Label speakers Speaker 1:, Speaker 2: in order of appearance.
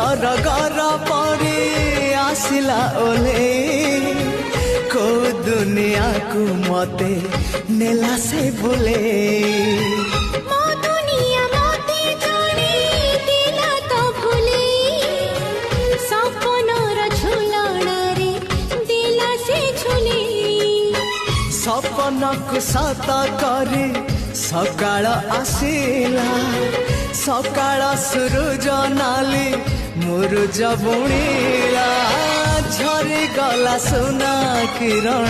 Speaker 1: सरगर परे आसिला ओले को दुनिया को मते नेला से बोले
Speaker 2: मो दुनिया मते जाने दिला तो भूले सपनर झुलणारे दिला से झुले
Speaker 1: सपन को सत करे सकाळ आसिला सकाळ सूरज नाली मुरुज बुणीला झरी गला सुना किरण